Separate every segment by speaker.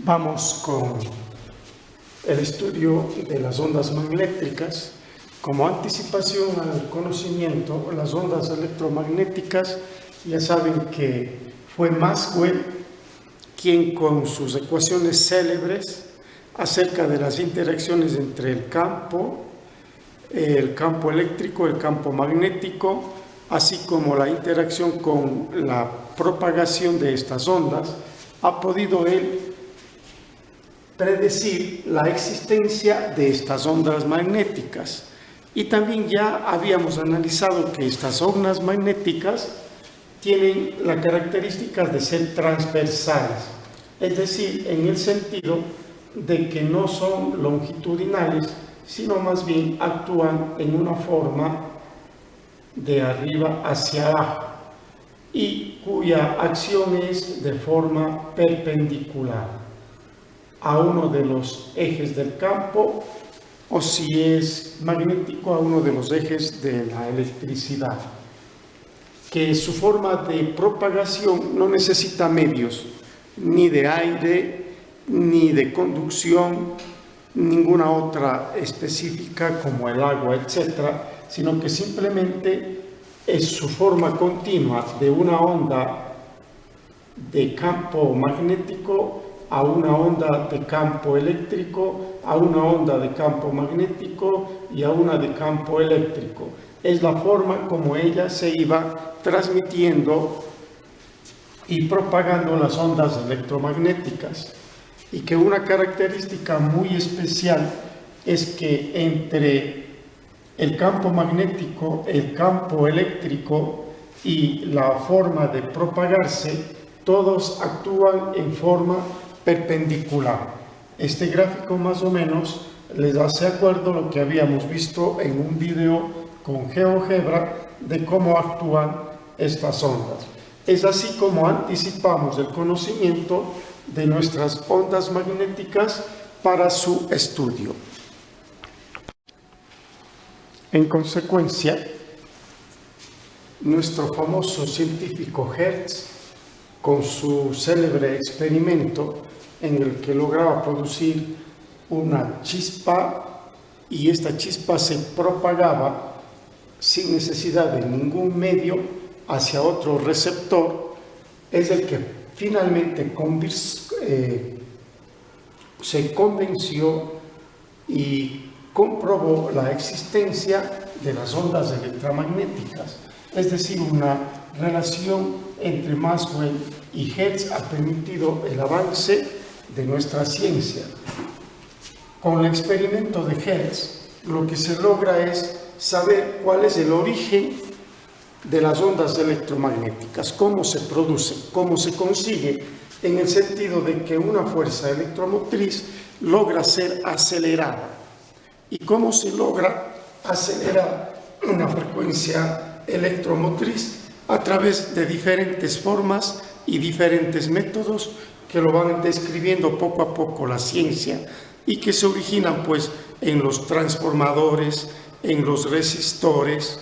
Speaker 1: Vamos con el estudio de las ondas magnéticas. Como anticipación al conocimiento, las ondas electromagnéticas, ya saben que fue Maxwell quien, con sus ecuaciones célebres acerca de las interacciones entre el campo eléctrico, el campo magnético, así como la interacción con la propagación de estas ondas, ha podido él predecir la existencia de estas ondas magnéticas. Y también ya habíamos analizado que estas ondas magnéticas tienen la característica de ser transversales, es decir, en el sentido de que no son longitudinales, sino más bien actúan en una forma de arriba hacia abajo y cuya acción es de forma perpendicular a uno de los ejes del campo, o si es magnético, a uno de los ejes de la electricidad, que su forma de propagación no necesita medios, ni de aire, ni de conducción, ninguna otra específica como el agua, etcétera, sino que simplemente es su forma continua de una onda de campo magnético a una onda de campo eléctrico, a una onda de campo magnético y a una de campo eléctrico. Es la forma como ella se iba transmitiendo y propagando las ondas electromagnéticas. Y que una característica muy especial es que entre el campo magnético, el campo eléctrico y la forma de propagarse, todos actúan en forma perpendicular. Este gráfico más o menos les hace acuerdo a lo que habíamos visto en un video con GeoGebra de cómo actúan estas ondas. Es así como anticipamos el conocimiento de nuestras ondas magnéticas para su estudio. En consecuencia, nuestro famoso científico Hertz, con su célebre experimento en el que lograba producir una chispa y esta chispa se propagaba sin necesidad de ningún medio hacia otro receptor, es el que finalmente se convenció y comprobó la existencia de las ondas electromagnéticas, es decir, una relación entre Maxwell y Hertz ha permitido el avance de nuestra ciencia. Con el experimento de Hertz, lo que se logra es saber cuál es el origen de las ondas electromagnéticas, cómo se producen, cómo se consigue, en el sentido de que una fuerza electromotriz logra ser acelerada. ¿Y cómo se logra acelerar una frecuencia electromotriz? A través de diferentes formas y diferentes métodos que lo van describiendo poco a poco la ciencia y que se originan pues en los transformadores, en los resistores,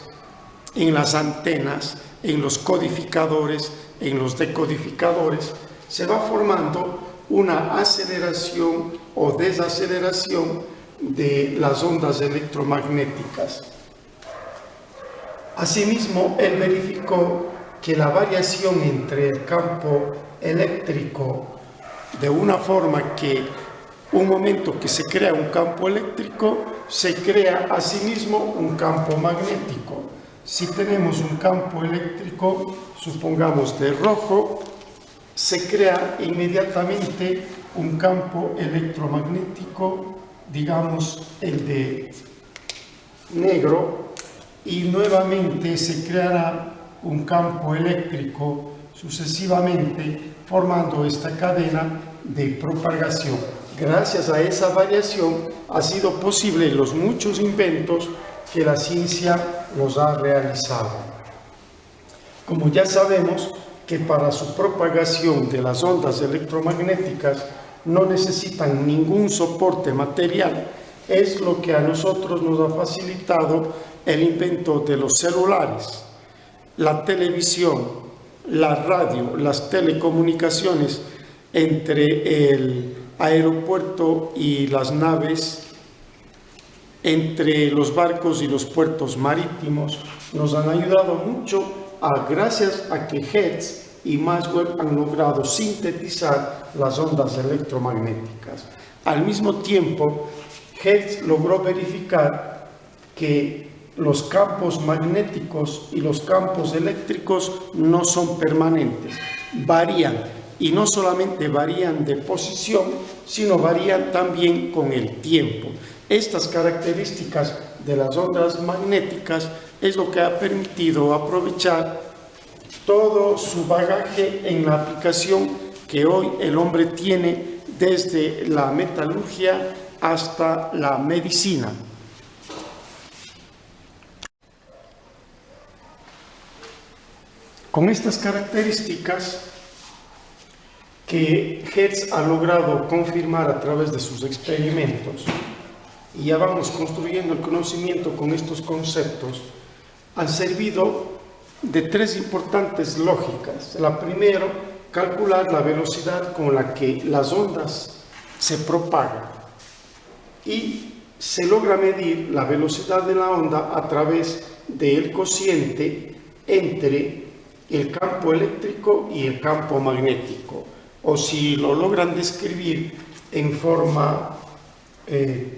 Speaker 1: en las antenas, en los codificadores, en los decodificadores. Se va formando una aceleración o desaceleración de las ondas electromagnéticas. Asimismo, él verificó que la variación entre el campo eléctrico, de una forma que un momento que se crea un campo eléctrico, se crea asimismo un campo magnético. Si tenemos un campo eléctrico, supongamos de rojo, se crea inmediatamente un campo electromagnético, digamos el de negro, y nuevamente se creará un campo eléctrico sucesivamente, formando esta cadena de propagación. Gracias a esa variación ha sido posible los muchos inventos que la ciencia nos ha realizado. Como ya sabemos que para su propagación de las ondas electromagnéticas no necesitan ningún soporte material, es lo que a nosotros nos ha facilitado el invento de los celulares, la televisión, la radio, las telecomunicaciones entre el aeropuerto y las naves, entre los barcos y los puertos marítimos, nos han ayudado mucho gracias a que Hertz y Maxwell han logrado sintetizar las ondas electromagnéticas. Al mismo tiempo, Hertz logró verificar que los campos magnéticos y los campos eléctricos no son permanentes, varían, y no solamente varían de posición, sino varían también con el tiempo. Estas características de las ondas magnéticas es lo que ha permitido aprovechar todo su bagaje en la aplicación que hoy el hombre tiene, desde la metalurgia hasta la medicina. Con estas características que Hertz ha logrado confirmar a través de sus experimentos, y ya vamos construyendo el conocimiento con estos conceptos, han servido de tres importantes lógicas. La primera, calcular la velocidad con la que las ondas se propagan, y se logra medir la velocidad de la onda a través del cociente entre el campo eléctrico y el campo magnético, o si lo logran describir en forma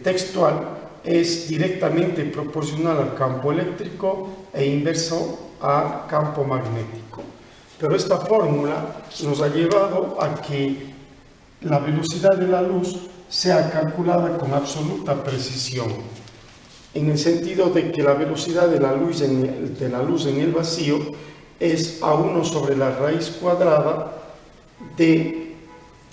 Speaker 1: textual, es directamente proporcional al campo eléctrico e inverso al campo magnético. Pero esta fórmula nos ha llevado a que la velocidad de la luz sea calculada con absoluta precisión, en el sentido de que la velocidad de la luz en el vacío es a 1 sobre la raíz cuadrada de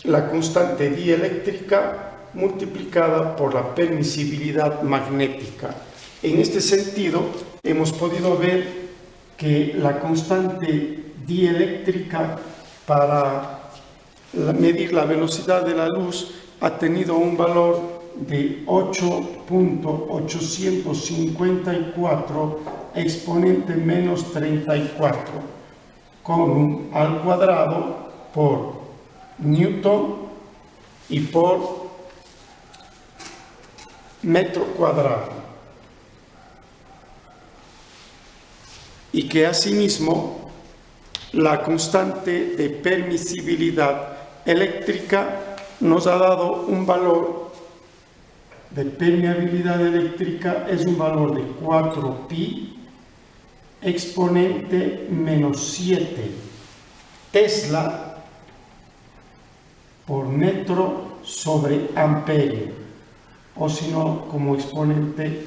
Speaker 1: la constante dieléctrica multiplicada por la permisibilidad magnética. En este sentido, hemos podido ver que la constante dieléctrica para medir la velocidad de la luz ha tenido un valor de 8.854 exponente menos 34, con un al cuadrado por Newton y por metro cuadrado, y que asimismo la constante de permisibilidad eléctrica nos ha dado un valor de permeabilidad eléctrica, es un valor de 4pi exponente menos 7 Tesla por metro sobre amperio, o si no como exponente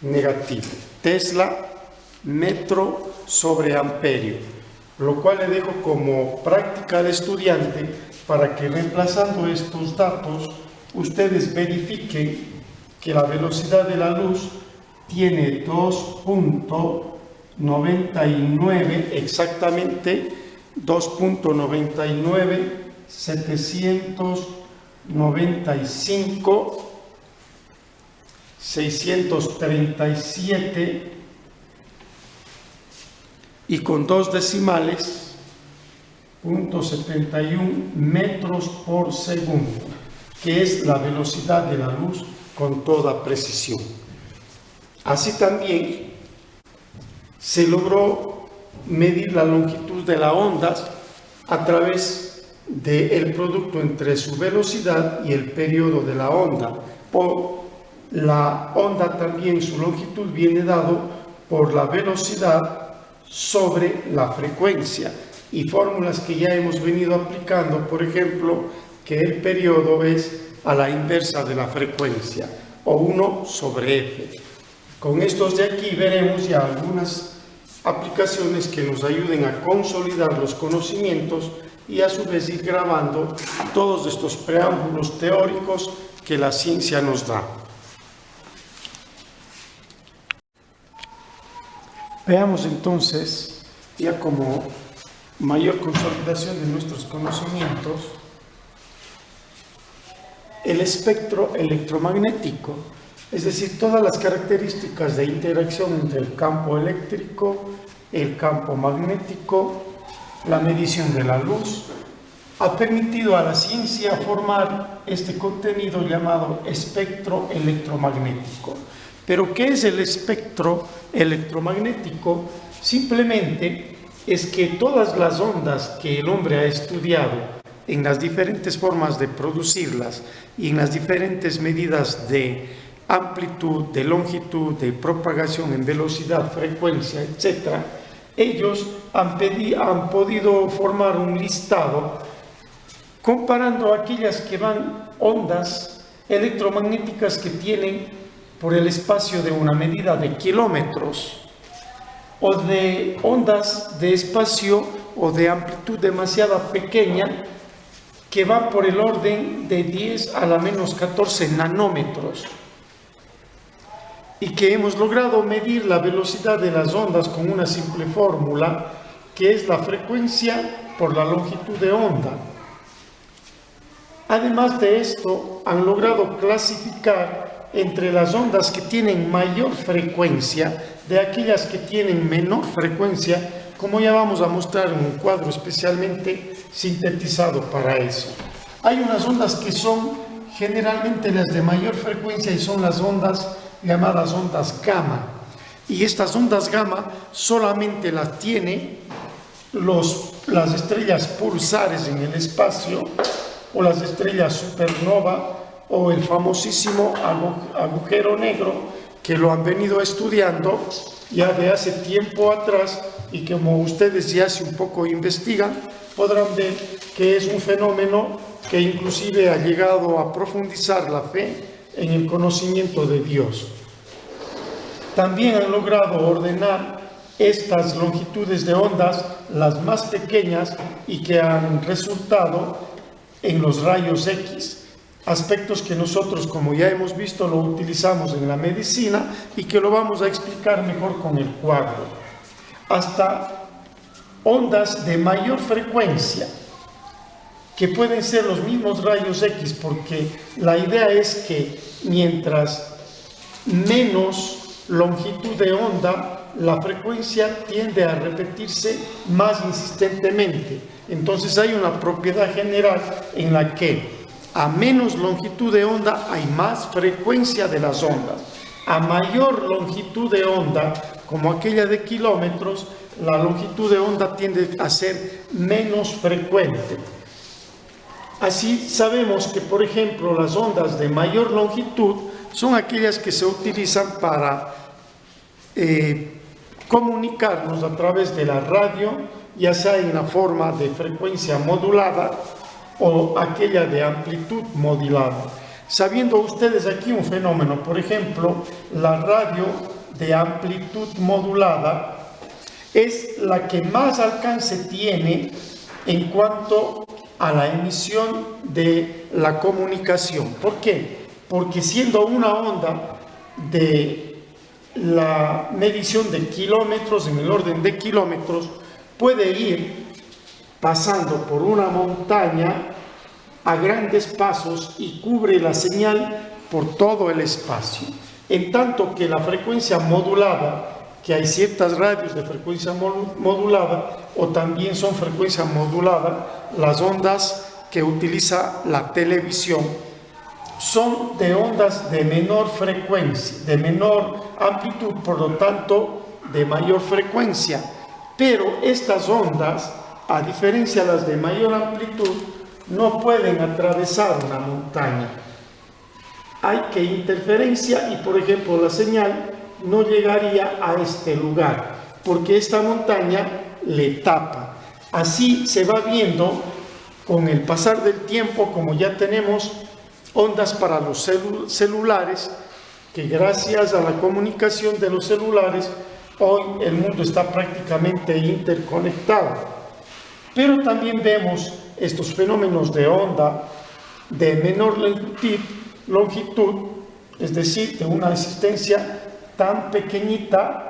Speaker 1: negativo, Tesla metro sobre amperio, lo cual le dejo como práctica de estudiante para que, reemplazando estos datos, ustedes verifiquen que la velocidad de la luz tiene 2.99, exactamente 2.99.795.637 y con 2 decimales, 0.71 metros por segundo, que es la velocidad de la luz con toda precisión. Así también se logró medir la longitud de la onda a través del producto entre su velocidad y el periodo de la onda. Por la onda también, su longitud viene dado por la velocidad sobre la frecuencia, y fórmulas que ya hemos venido aplicando, por ejemplo, que el periodo es a la inversa de la frecuencia, o 1 sobre f. Con estos de aquí veremos ya algunas aplicaciones que nos ayuden a consolidar los conocimientos y a su vez ir grabando todos estos preámbulos teóricos que la ciencia nos da. Veamos entonces, ya como mayor consolidación de nuestros conocimientos, el espectro electromagnético, es decir, todas las características de interacción entre el campo eléctrico, el campo magnético, la medición de la luz, ha permitido a la ciencia formar este contenido llamado espectro electromagnético. ¿Pero qué es el espectro electromagnético? Simplemente es que todas las ondas que el hombre ha estudiado en las diferentes formas de producirlas y en las diferentes medidas de amplitud, de longitud, de propagación en velocidad, frecuencia, etc., ellos han podido formar un listado comparando aquellas que van ondas electromagnéticas que tienen por el espacio de una medida de kilómetros, o de ondas de espacio o de amplitud demasiado pequeña que van por el orden de 10 a la menos 14 nanómetros, y que hemos logrado medir la velocidad de las ondas con una simple fórmula, que es la frecuencia por la longitud de onda. Además de esto, han logrado clasificar entre las ondas que tienen mayor frecuencia de aquellas que tienen menor frecuencia, como ya vamos a mostrar en un cuadro especialmente sintetizado para eso. Hay unas ondas que son generalmente las de mayor frecuencia y son las ondas llamadas ondas gamma. Y estas ondas gamma solamente las tienen las estrellas pulsares en el espacio, o las estrellas supernova, o el famosísimo agujero negro, que lo han venido estudiando ya de hace tiempo atrás, y como ustedes ya si un poco investigan, podrán ver que es un fenómeno que inclusive ha llegado a profundizar la fe en el conocimiento de Dios. También han logrado ordenar estas longitudes de ondas, las más pequeñas, y que han resultado en los rayos X, aspectos que nosotros, como ya hemos visto, lo utilizamos en la medicina y que lo vamos a explicar mejor con el cuadro, hasta ondas de mayor frecuencia, que pueden ser los mismos rayos X, porque la idea es que mientras menos longitud de onda, la frecuencia tiende a repetirse más insistentemente. Entonces hay una propiedad general en la que a menos longitud de onda hay más frecuencia de las ondas. A mayor longitud de onda, como aquella de kilómetros, la longitud de onda tiende a ser menos frecuente. Así sabemos que, por ejemplo, las ondas de mayor longitud son aquellas que se utilizan para comunicarnos a través de la radio, ya sea en la forma de frecuencia modulada o aquella de amplitud modulada. Sabiendo ustedes aquí un fenómeno, por ejemplo, la radio de amplitud modulada es la que más alcance tiene en cuanto a la emisión de la comunicación. ¿Por qué? Porque siendo una onda de la medición de kilómetros, en el orden de kilómetros, puede ir pasando por una montaña a grandes pasos y cubre la señal por todo el espacio. En tanto que la frecuencia modulada, que hay ciertas radios de frecuencia modulada, o también son frecuencia modulada las ondas que utiliza la televisión, son de ondas de menor frecuencia, de menor amplitud, por lo tanto de mayor frecuencia. Pero estas ondas, a diferencia de las de mayor amplitud, no pueden atravesar una montaña. Hay que interferencia y, por ejemplo, la señal no llegaría a este lugar porque esta montaña le tapa. Así se va viendo con el pasar del tiempo, como ya tenemos ondas para los celulares, que gracias a la comunicación de los celulares, hoy el mundo está prácticamente interconectado. Pero también vemos estos fenómenos de onda de menor longitud, es decir, de una existencia tan pequeñita,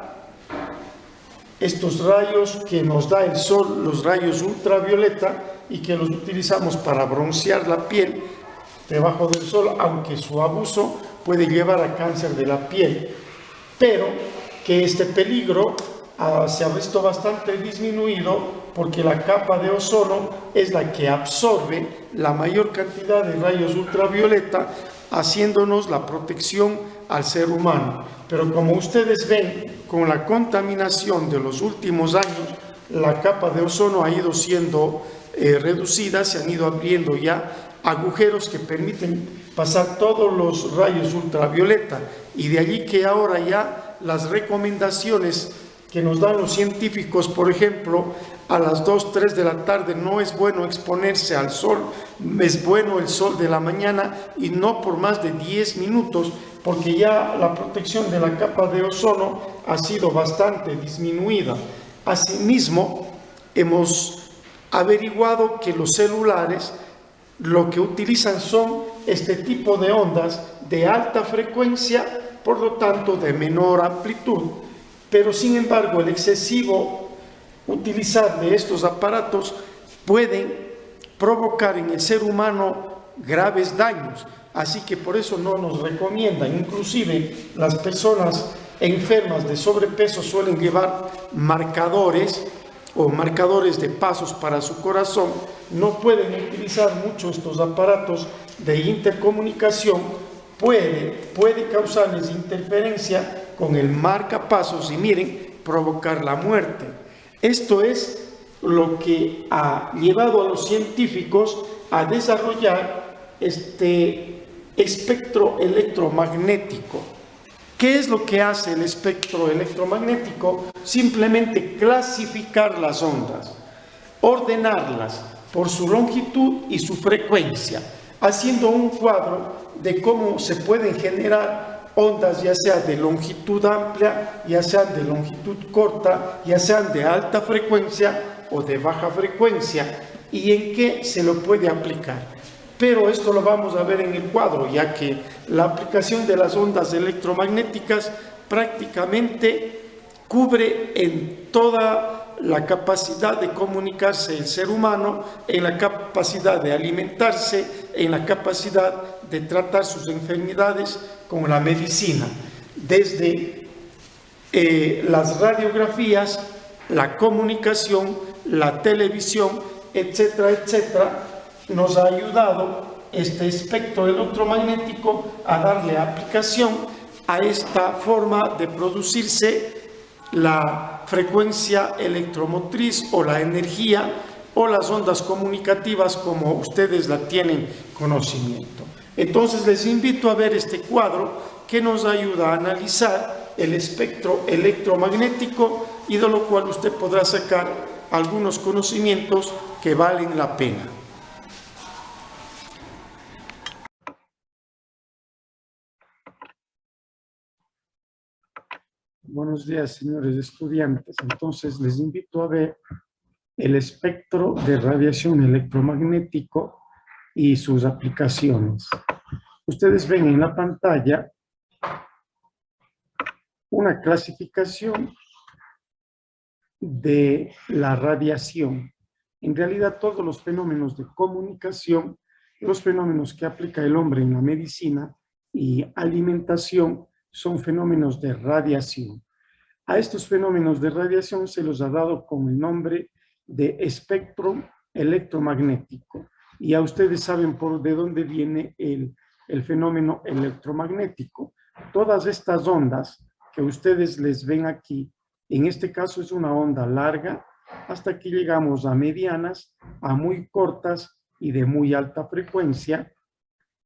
Speaker 1: estos rayos que nos da el sol, los rayos ultravioleta, y que los utilizamos para broncear la piel debajo del sol, aunque su abuso puede llevar a cáncer de la piel, pero que este peligro se ha visto bastante disminuido porque la capa de ozono es la que absorbe la mayor cantidad de rayos ultravioleta, haciéndonos la protección al ser humano. Pero como ustedes ven, con la contaminación de los últimos años, la capa de ozono ha ido siendo reducida, se han ido abriendo ya agujeros que permiten pasar todos los rayos ultravioleta, y de allí que ahora ya las recomendaciones que nos dan los científicos, por ejemplo, a las 2, 3 de la tarde no es bueno exponerse al sol, es bueno el sol de la mañana y no por más de 10 minutos, porque ya la protección de la capa de ozono ha sido bastante disminuida. Asimismo, hemos averiguado que los celulares lo que utilizan son este tipo de ondas de alta frecuencia, por lo tanto de menor amplitud, pero sin embargo el excesivo utilizar de estos aparatos pueden provocar en el ser humano graves daños, así que por eso no nos recomiendan. Inclusive las personas enfermas de sobrepeso suelen llevar marcadores o marcadores de pasos para su corazón. No pueden utilizar mucho estos aparatos de intercomunicación, puede causarles interferencia con el marcapasos y miren, provocar la muerte. Esto es lo que ha llevado a los científicos a desarrollar este espectro electromagnético. ¿Qué es lo que hace el espectro electromagnético? Simplemente clasificar las ondas, ordenarlas por su longitud y su frecuencia, haciendo un cuadro de cómo se pueden generar ondas, ya sea de longitud amplia, ya sean de longitud corta, ya sean de alta frecuencia o de baja frecuencia, y en qué se lo puede aplicar. Pero esto lo vamos a ver en el cuadro, ya que la aplicación de las ondas electromagnéticas prácticamente cubre en toda la capacidad de comunicarse el ser humano, en la capacidad de alimentarse, en la capacidad de tratar sus enfermedades con la medicina, desde las radiografías, la comunicación, la televisión, etcétera, etcétera. Nos ha ayudado este espectro electromagnético a darle aplicación a esta forma de producirse la frecuencia electromotriz o la energía o las ondas comunicativas, como ustedes la tienen conocimiento. Entonces les invito a ver este cuadro que nos ayuda a analizar el espectro electromagnético, y de lo cual usted podrá sacar algunos conocimientos que valen la pena. Buenos días, señores estudiantes. Entonces, les invito a ver el espectro de radiación electromagnético y sus aplicaciones. Ustedes ven en la pantalla una clasificación de la radiación. En realidad, todos los fenómenos de comunicación, los fenómenos que aplica el hombre en la medicina y alimentación, son fenómenos de radiación. A estos fenómenos de radiación se los ha dado con el nombre de espectro electromagnético. Y ya ustedes saben de dónde viene el fenómeno electromagnético. Todas estas ondas que ustedes les ven aquí, en este caso es una onda larga, hasta que llegamos a medianas, a muy cortas y de muy alta frecuencia.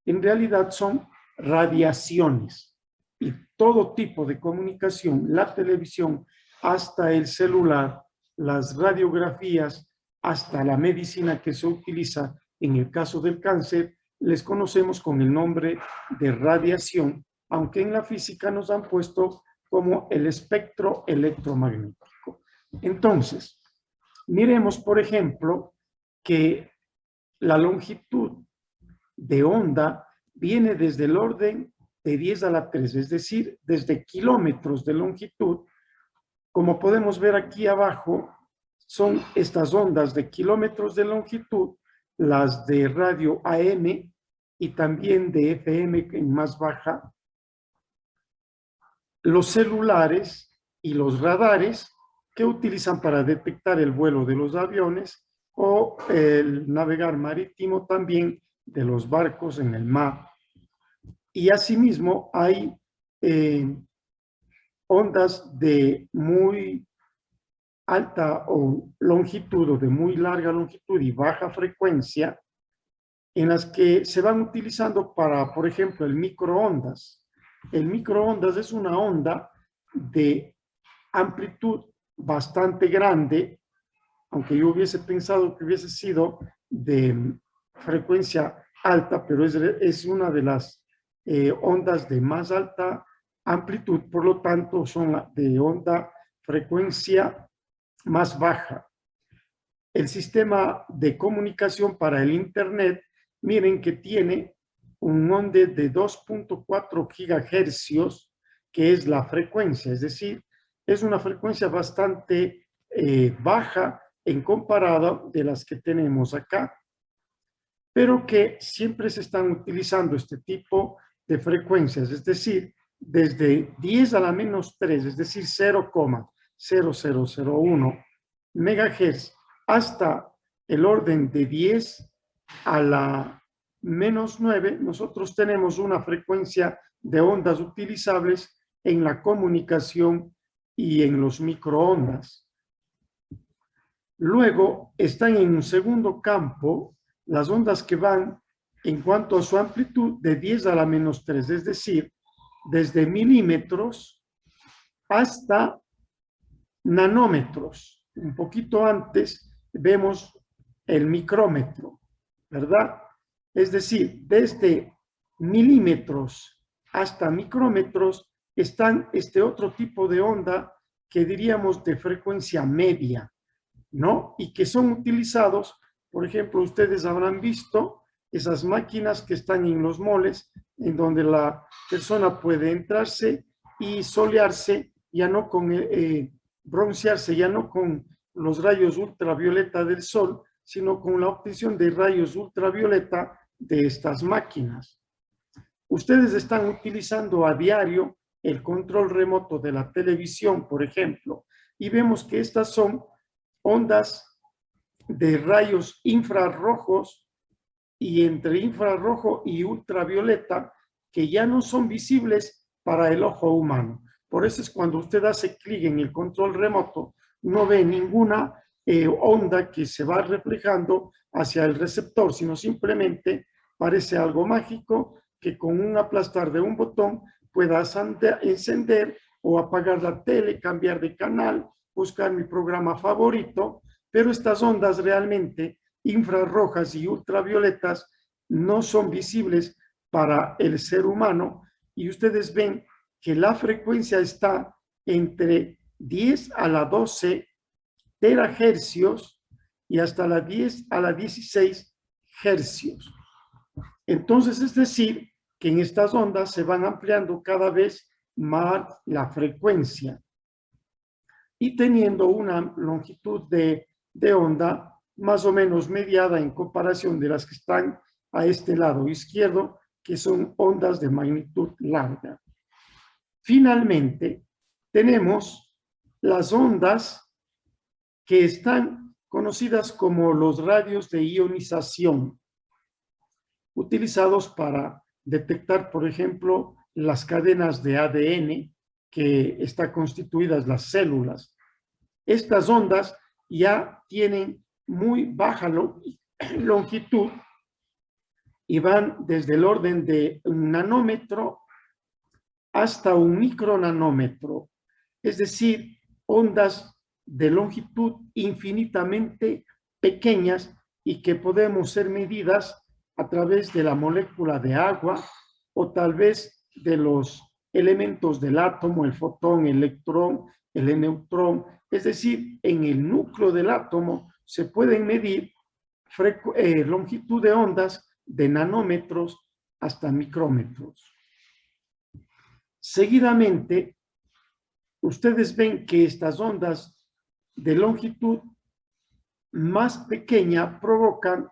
Speaker 1: En realidad son radiaciones. Y todo tipo de comunicación, la televisión, hasta el celular, las radiografías, hasta la medicina que se utiliza en el caso del cáncer, les conocemos con el nombre de radiación, aunque en la física nos han puesto como el espectro electromagnético. Entonces, miremos, por ejemplo, que la longitud de onda viene desde el orden de 10 a la 3, es decir, desde kilómetros de longitud. Como podemos ver aquí abajo, son estas ondas de kilómetros de longitud, las de radio AM y también de FM en más baja. Los celulares y los radares que utilizan para detectar el vuelo de los aviones o el navegar marítimo también de los barcos en el mar. Y asimismo hay ondas de muy alta o longitud o de muy larga longitud y baja frecuencia en las que se van utilizando para, por ejemplo, el microondas. El microondas es una onda de amplitud bastante grande, aunque yo hubiese pensado que hubiese sido de frecuencia alta, pero es una de las ondas de más alta amplitud, por lo tanto son de onda frecuencia más baja. El sistema de comunicación para el Internet, miren que tiene un onda de 2.4 gigahercios, que es la frecuencia, es decir, es una frecuencia bastante baja en comparado de las que tenemos acá, pero que siempre se están utilizando este tipo de frecuencias, es decir, desde 10 a la menos 3, es decir, 0,0001 megahertz hasta el orden de 10 a la menos 9, nosotros tenemos una frecuencia de ondas utilizables en la comunicación y en los microondas. Luego están en un segundo campo las ondas que van en cuanto a su amplitud de 10 a la menos 3, es decir, desde milímetros hasta nanómetros. Un poquito antes vemos el micrómetro, ¿verdad? Es decir, desde milímetros hasta micrómetros están este otro tipo de onda que diríamos de frecuencia media, ¿no? Y que son utilizados, por ejemplo, ustedes habrán visto esas máquinas que están en los moles, en donde la persona puede entrarse y solearse, ya no con broncearse, ya no con los rayos ultravioleta del sol, sino con la obtención de rayos ultravioleta de estas máquinas. Ustedes están utilizando a diario el control remoto de la televisión, por ejemplo, y vemos que estas son ondas de rayos infrarrojos y entre infrarrojo y ultravioleta que ya no son visibles para el ojo humano. Por eso es cuando usted hace clic en el control remoto, no ve ninguna onda que se va reflejando hacia el receptor, sino simplemente parece algo mágico que con un aplastar de un botón pueda encender o apagar la tele, cambiar de canal, buscar mi programa favorito, pero estas ondas realmente infrarrojas y ultravioletas no son visibles para el ser humano y ustedes ven que la frecuencia está entre 10 a la 12 terahercios y hasta la 10 a la 16 hercios. Entonces, es decir, que en estas ondas se van ampliando cada vez más la frecuencia y teniendo una longitud de onda más o menos mediada en comparación de las que están a este lado izquierdo, que son ondas de magnitud larga. Finalmente, tenemos las ondas que están conocidas como los radios de ionización, utilizados para detectar, por ejemplo, las cadenas de ADN que están constituidas las células. Estas ondas ya tienen muy baja longitud y van desde el orden de un nanómetro hasta un micronanómetro, es decir, ondas de longitud infinitamente pequeñas y que podemos ser medidas a través de la molécula de agua o tal vez de los elementos del átomo, el fotón, el electrón, el neutrón, es decir, en el núcleo del átomo se pueden medir longitud de ondas de nanómetros hasta micrómetros. Seguidamente, ustedes ven que estas ondas de longitud más pequeña provocan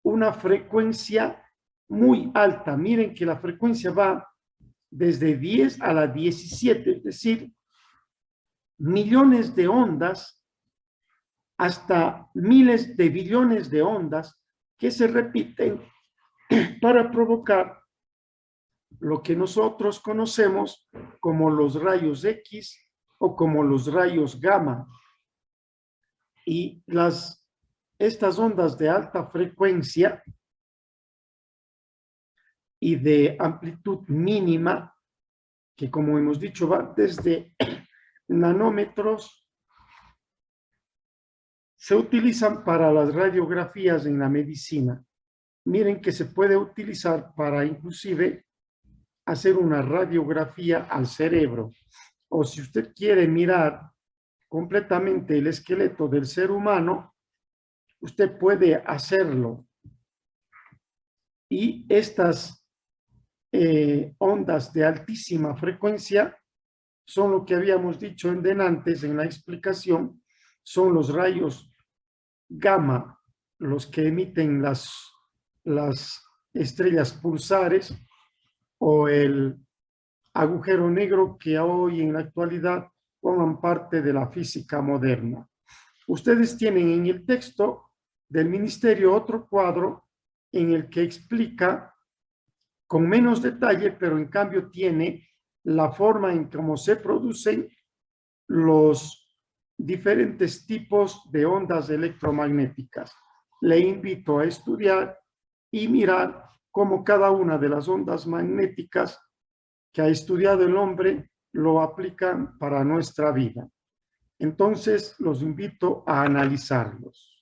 Speaker 1: una frecuencia muy alta. Miren que la frecuencia va desde 10 a la 17, es decir, millones de ondas hasta miles de billones de ondas que se repiten para provocar lo que nosotros conocemos como los rayos X o como los rayos gamma. Y estas ondas de alta frecuencia y de amplitud mínima, que como hemos dicho va desde nanómetros, se utilizan para las radiografías en la medicina. Miren que se puede utilizar para inclusive hacer una radiografía al cerebro. O si usted quiere mirar completamente el esqueleto del ser humano, usted puede hacerlo. Y estas ondas de altísima frecuencia son lo que habíamos dicho antes en la explicación, son los rayos gamma, los que emiten las estrellas pulsares o el agujero negro que hoy en la actualidad forman parte de la física moderna. Ustedes tienen en el texto del ministerio otro cuadro en el que explica con menos detalle, pero en cambio tiene la forma en cómo se producen los diferentes tipos de ondas electromagnéticas. Le invito a estudiar y mirar cómo cada una de las ondas magnéticas que ha estudiado el hombre lo aplican para nuestra vida. Entonces, los invito a analizarlos.